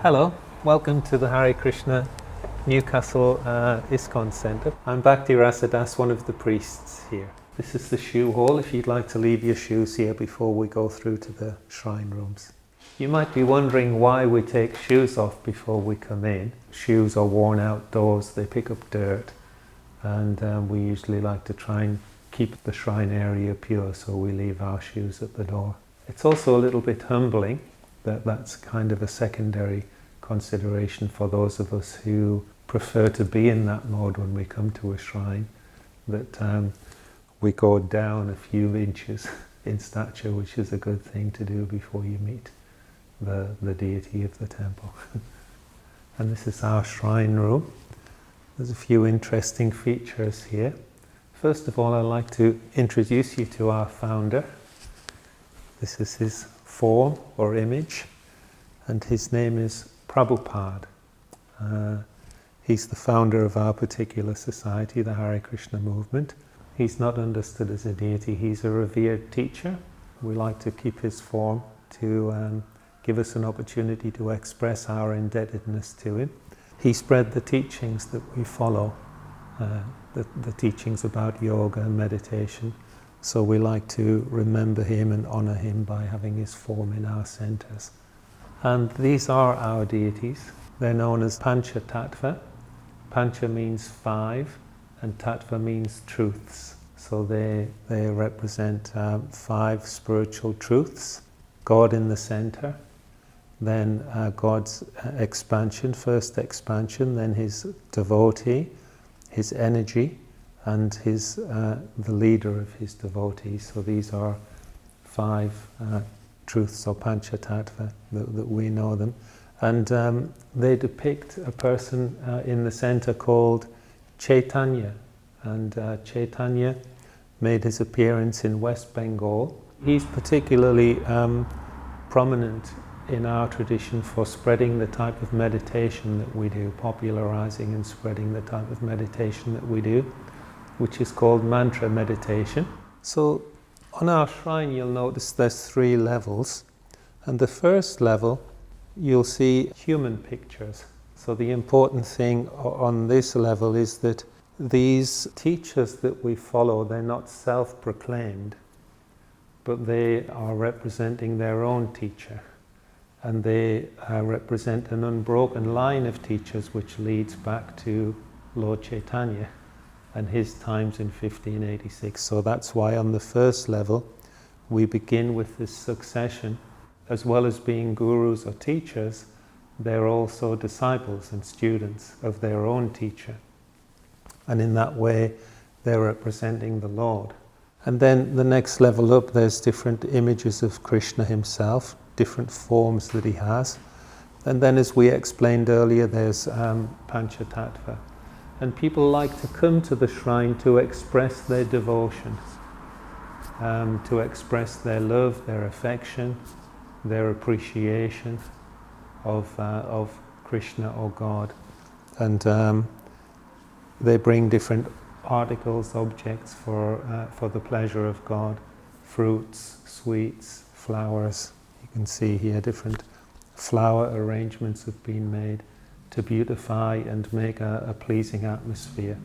Hello, welcome to the Hare Krishna Newcastle ISKCON Centre. I'm Bhakti Rasa, one of the priests here. This is the shoe hall if you'd like to leave your shoes here before we go through to the shrine rooms. You might be wondering why we take shoes off before we come in. Shoes are worn outdoors, they pick up dirt, and we usually like to try and keep the shrine area pure, so we leave our shoes at the door. It's also a little bit humbling. That's kind of a secondary consideration for those of us who prefer to be in that mode when we come to a shrine, that we go down a few inches in stature, which is a good thing to do before you meet the deity of the temple. And this is our shrine room. There's a few interesting features here. First of all, I'd like to introduce you to our founder. This is his form or image, and his name is Prabhupada. He's the founder of our particular society, the Hare Krishna movement. He's not understood as a deity, he's a revered teacher. We like to keep his form to give us an opportunity to express our indebtedness to him. He spread the teachings that we follow, the teachings about yoga and meditation. So we like to remember him and honor him by having his form in our centers. And these are our deities. They're known as Pancha Tattva. Pancha means five, and Tattva means truths. So they represent five spiritual truths. God in the center, then God's expansion, first expansion, then his devotee, his energy, and the leader of his devotees. So these are five truths, or Pancha Tattva, that we know them. And they depict a person in the center called Chaitanya. And Chaitanya made his appearance in West Bengal. He's particularly prominent in our tradition for spreading the type of meditation that we do, popularizing and spreading the type of meditation that we do, which is called mantra meditation. So on our shrine you'll notice there's 3 levels, and the first level you'll see human pictures. So the important thing on this level is that these teachers that we follow, they're not self-proclaimed, but they are representing their own teacher, and they represent an unbroken line of teachers which leads back to Lord Chaitanya and his times in 1586. So that's why on the first level we begin with this succession. As well as being gurus or teachers, they're also disciples and students of their own teacher. And in that way they're representing the Lord. And then the next level up, there's different images of Krishna himself, different forms that he has. And then, as we explained earlier, there's Pancha Tattva. And people like to come to the shrine to express their devotion, to express their love, their affection, their appreciation of Krishna or God. And they bring different articles, objects for the pleasure of God, fruits, sweets, flowers. You can see here different flower arrangements have been made to beautify and make a pleasing atmosphere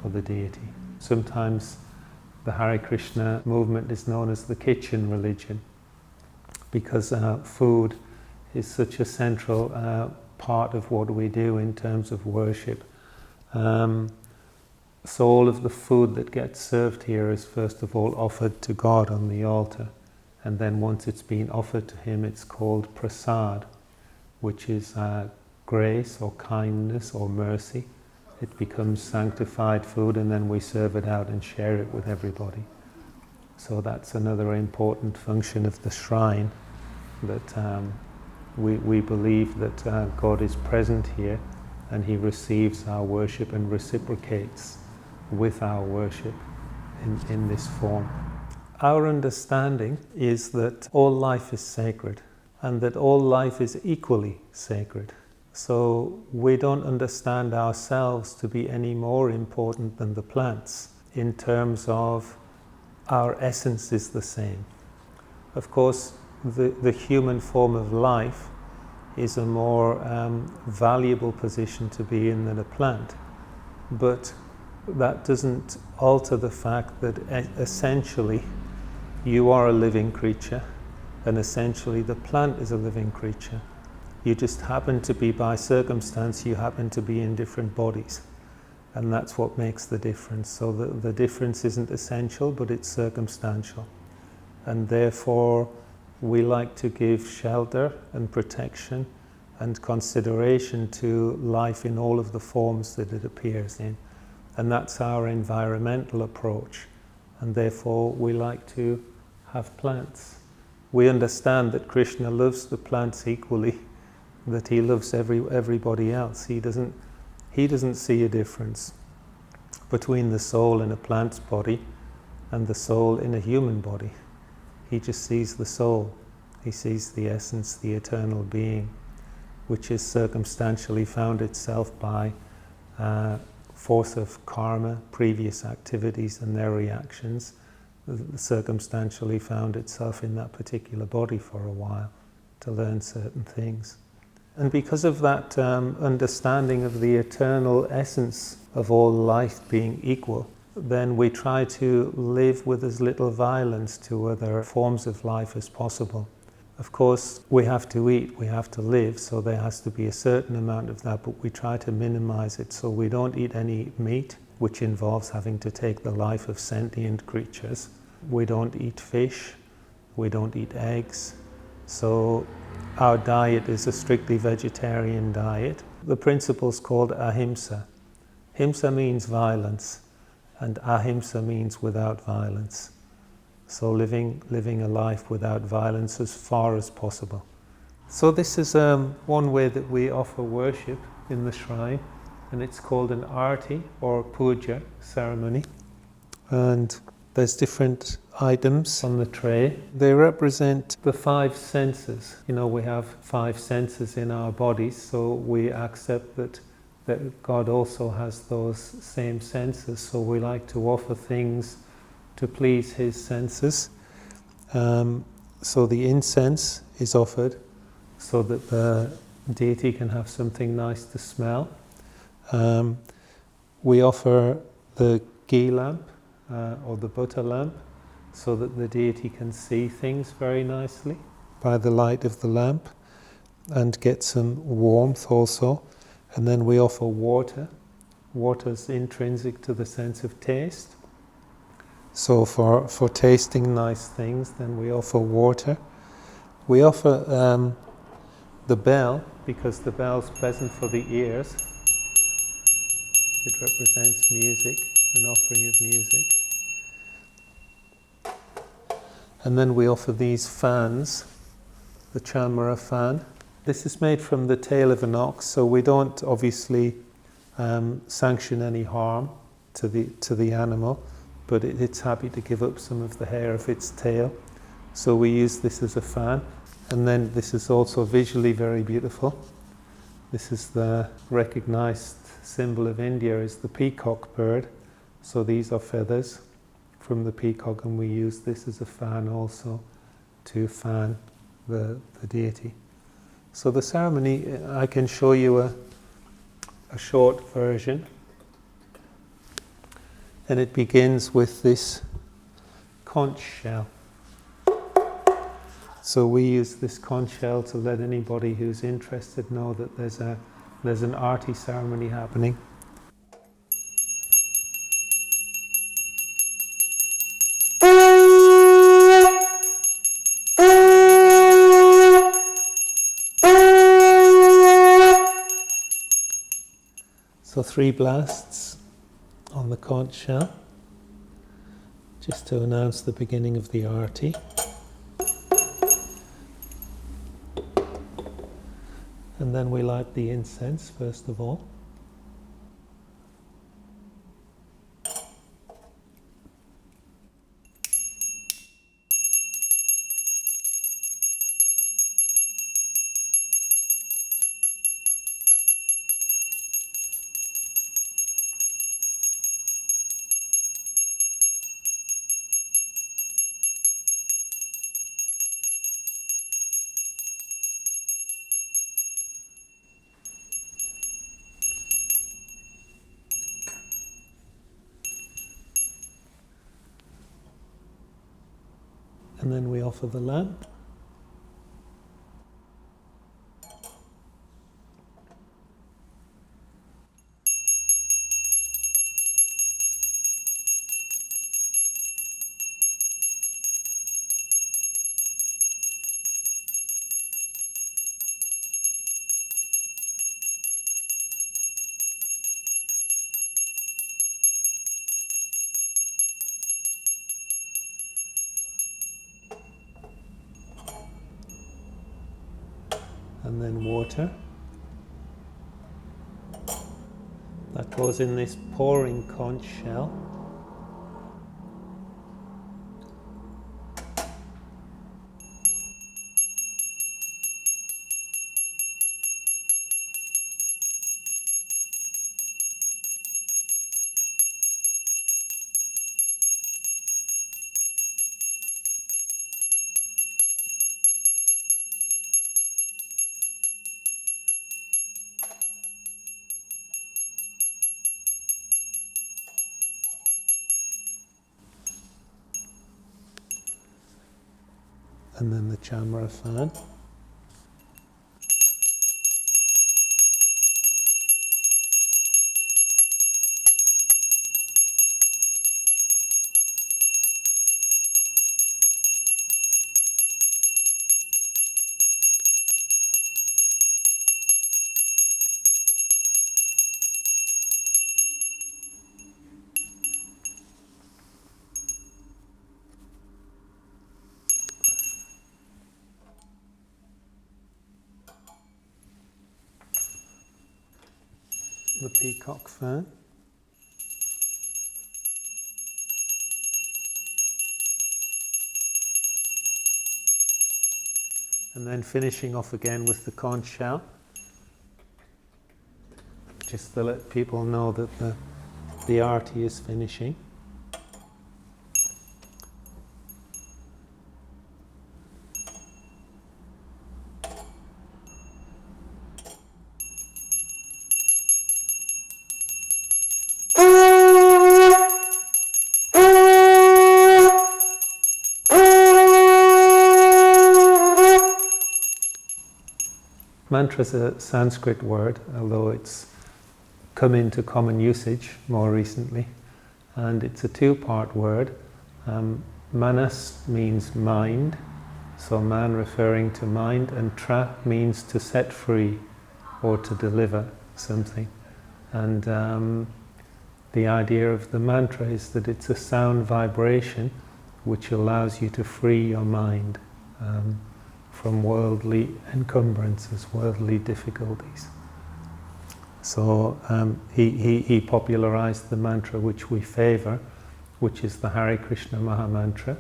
for the deity. Sometimes the Hare Krishna movement is known as the kitchen religion, because food is such a central part of what we do in terms of worship. So all of the food that gets served here is first of all offered to God on the altar, and then once it's been offered to him, it's called prasad, which is grace or kindness or mercy. It becomes sanctified food, and then we serve it out and share it with everybody. So that's another important function of the shrine, that we believe that God is present here and he receives our worship and reciprocates with our worship in this form. Our understanding is that all life is sacred, and that all life is equally sacred. So we don't understand ourselves to be any more important than the plants in terms of our essence is the same. Of course, the human form of life is a more valuable position to be in than a plant. But that doesn't alter the fact that essentially you are a living creature, and essentially the plant is a living creature. You just happen to be, by circumstance, you happen to be in different bodies. And that's what makes the difference. So the difference isn't essential, but it's circumstantial. And therefore, we like to give shelter and protection and consideration to life in all of the forms that it appears in. And that's our environmental approach. And therefore, we like to have plants. We understand that Krishna loves the plants equally, that he loves everybody else. He doesn't see a difference between the soul in a plant's body and the soul in a human body. He just sees the soul. He sees the essence, the eternal being, which has circumstantially found itself by force of karma, previous activities and their reactions, circumstantially found itself in that particular body for a while to learn certain things. And because of that understanding of the eternal essence of all life being equal, then we try to live with as little violence to other forms of life as possible. Of course, we have to eat, we have to live, so there has to be a certain amount of that, but we try to minimize it. So we don't eat any meat, which involves having to take the life of sentient creatures. We don't eat fish, we don't eat eggs. So our diet is a strictly vegetarian diet. The principle is called ahimsa. Himsa means violence, and ahimsa means without violence. So living a life without violence as far as possible. So this is one way that we offer worship in the shrine, and it's called an arti or puja ceremony. And there's different items on the tray. They represent the five senses. You know, we have five senses in our bodies, so we accept that God also has those same senses. So we like to offer things to please his senses. So the incense is offered so that the deity can have something nice to smell. We offer the ghee lamp or the butter lamp so that the deity can see things very nicely by the light of the lamp and get some warmth also. And then we offer water. Water is intrinsic to the sense of taste. So for tasting nice things, then we offer water. We offer the bell, because the bell's pleasant for the ears. It represents music, an offering of music. And then we offer these fans, the chamara fan. This is made from the tail of an ox, so we don't obviously sanction any harm to the animal, but it's happy to give up some of the hair of its tail. So we use this as a fan. And then this is also visually very beautiful. This is the recognized symbol of India, is the peacock bird. So these are feathers from the peacock, and we use this as a fan also to fan the deity. So the ceremony, I can show you a short version. And it begins with this conch shell. So we use this conch shell to let anybody who's interested know that there's an arti ceremony happening. So 3 blasts on the conch shell, just to announce the beginning of the arti. And then we light the incense first of all. And then we offer the lamp. And then water. That goes in this pouring conch shell. And then the chamra fan. The peacock fan. And then finishing off again with the conch shell, just to let people know that the arti is finishing. Mantra is a Sanskrit word, although it's come into common usage more recently, and it's a two-part word. Manas means mind, so man referring to mind, and tra means to set free or to deliver something. And the idea of the mantra is that it's a sound vibration which allows you to free your mind from worldly encumbrances, worldly difficulties. So he popularized the mantra which we favor, which is the Hare Krishna Maha Mantra,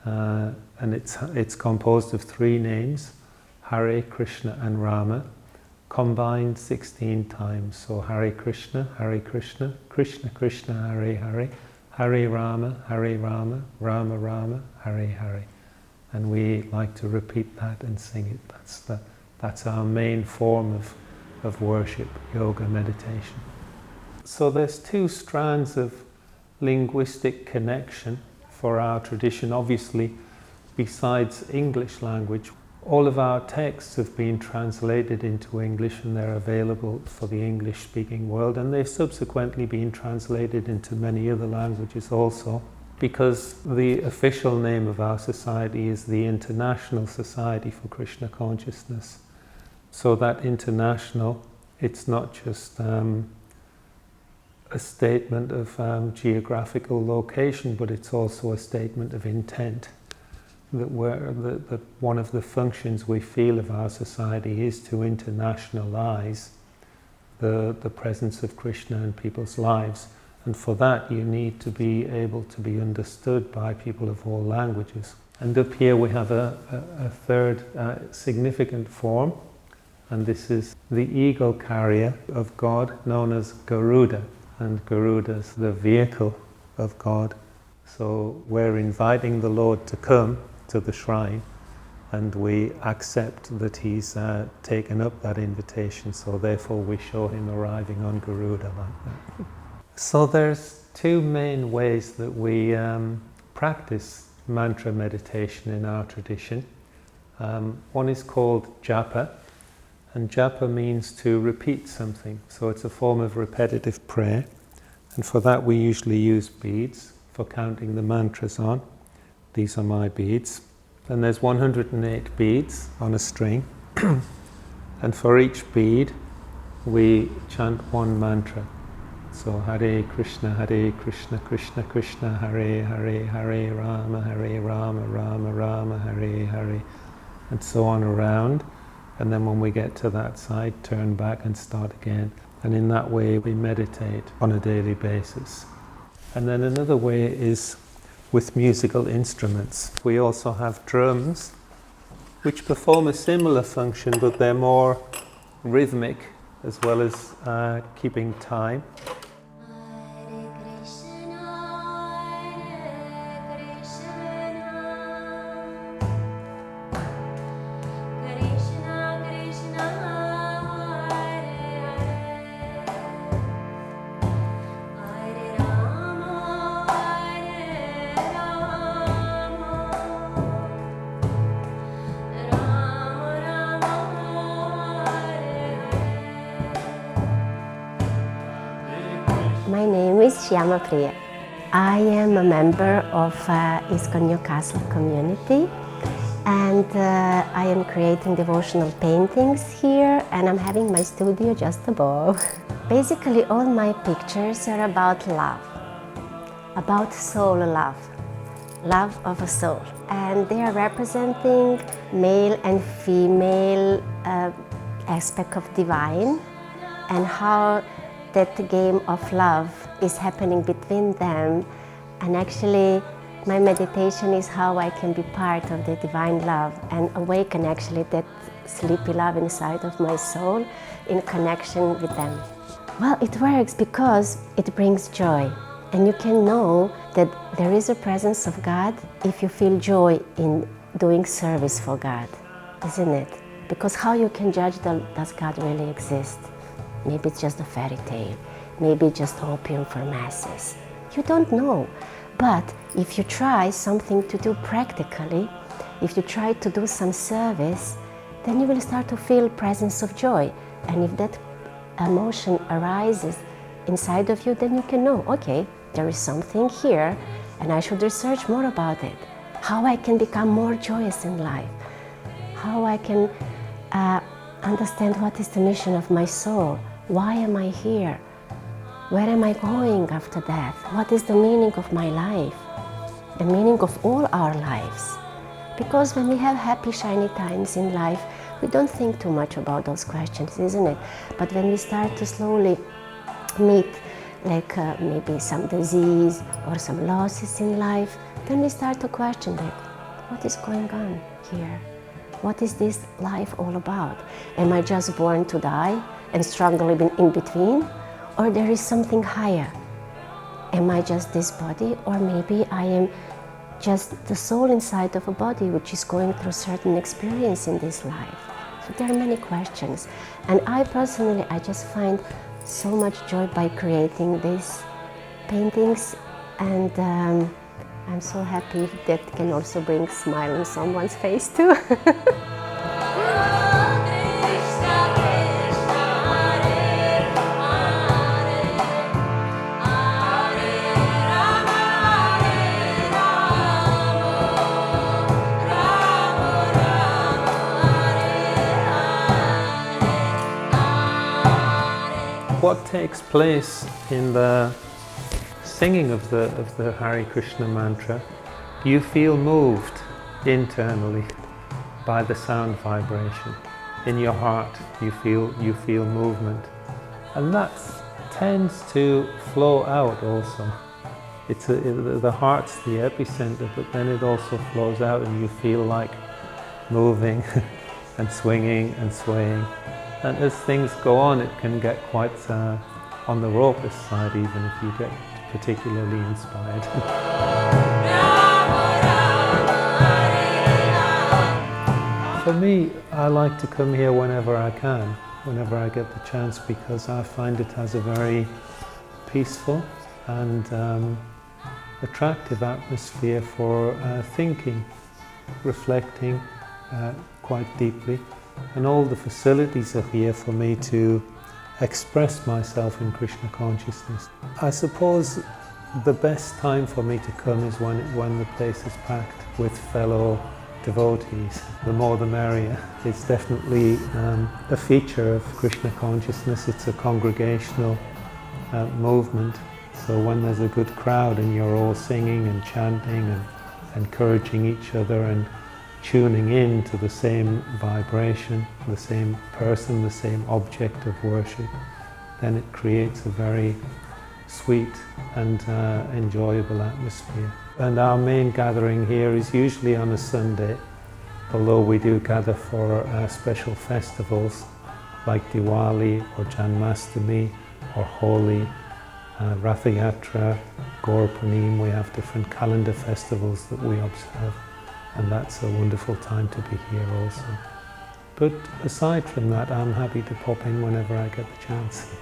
and it's composed of three names: Hare, Krishna, and Rama, combined 16 times. So Hare Krishna, Krishna Krishna, Hare Hare, Hare Rama, Rama Rama, Hare Hare. And we like to repeat that and sing it. That's our main form of worship, yoga, meditation. So there's two strands of linguistic connection for our tradition. Obviously, besides English language, all of our texts have been translated into English, and they're available for the English-speaking world, and they've subsequently been translated into many other languages also, because the official name of our society is the International Society for Krishna Consciousness. So that international, it's not just a statement of geographical location, but it's also a statement of intent. That one of the functions we feel of our society is to internationalize the presence of Krishna in people's lives. And for that you need to be able to be understood by people of all languages. And up here we have a third significant form, and this is the eagle carrier of God, known as Garuda. And Garuda is the vehicle of God. So we're inviting the Lord to come to the shrine, and we accept that he's taken up that invitation, so therefore we show him arriving on Garuda like that. So there's two main ways that we practice mantra meditation in our tradition. One is called japa, and japa means to repeat something, so it's a form of repetitive prayer, and for that we usually use beads for counting the mantras on. These are my beads. Then there's 108 beads on a string, and for each bead we chant one mantra. So Hare Krishna, Krishna Krishna, Hare Hare, Hare Rama, Rama Rama, Hare Hare, and so on around. And then when we get to that side, turn back and start again. And in that way we meditate on a daily basis. And then another way is with musical instruments. We also have drums, which perform a similar function, but they're more rhythmic as well as keeping time. My name is Shyama Ramani. I am a member of ISKCON Newcastle community, and I am creating devotional paintings here, and I'm having my studio just above. Basically, all my pictures are about love, about soul love, love of a soul. And they are representing male and female aspect of divine, and how that game of love is happening between them. And actually my meditation is how I can be part of the divine love and awaken actually that sleepy love inside of my soul in connection with them. Well, it works because it brings joy, and you can know that there is a presence of God if you feel joy in doing service for God, isn't it? Because how you can judge does God really exist? Maybe it's just a fairy tale, maybe just opium for masses. You don't know. But if you try something to do practically, if you try to do some service, then you will start to feel presence of joy. And if that emotion arises inside of you, then you can know, okay, there is something here and I should research more about it. How I can become more joyous in life. How I can understand what is the mission of my soul. Why am I here? Where am I going after death? What is the meaning of my life? The meaning of all our lives. Because when we have happy, shiny times in life, we don't think too much about those questions, isn't it? But when we start to slowly meet like maybe some disease or some losses in life, then we start to question that, what is going on here? What is this life all about? Am I just born to die and struggling in between? Or there is something higher? Am I just this body? Or maybe I am just the soul inside of a body which is going through certain experience in this life. So there are many questions. And I personally, I just find so much joy by creating these paintings, and I'm so happy that can also bring a smile on someone's face too. What takes place in the singing of the Hare Krishna mantra, you feel moved internally by the sound vibration. In your heart you feel movement, and that tends to flow out also. The heart's the epicenter, but then it also flows out and you feel like moving and swinging and swaying. And as things go on, it can get quite on the ropest side, even if you get particularly inspired. For me, I like to come here whenever I can, whenever I get the chance, because I find it has a very peaceful and attractive atmosphere for thinking, reflecting quite deeply, and all the facilities are here for me to express myself in Krishna consciousness. I suppose the best time for me to come is when the place is packed with fellow devotees. The more the merrier. It's definitely a feature of Krishna consciousness. It's a congregational movement. So when there's a good crowd and you're all singing and chanting and encouraging each other and tuning in to the same vibration, the same person, the same object of worship, then it creates a very sweet and enjoyable atmosphere. And our main gathering here is usually on a Sunday, although we do gather for special festivals like Diwali or Janmashtami or Holi, Ratha Yatra, Gaur Purnim. We have different calendar festivals that we observe, and that's a wonderful time to be here also. But aside from that, I'm happy to pop in whenever I get the chance.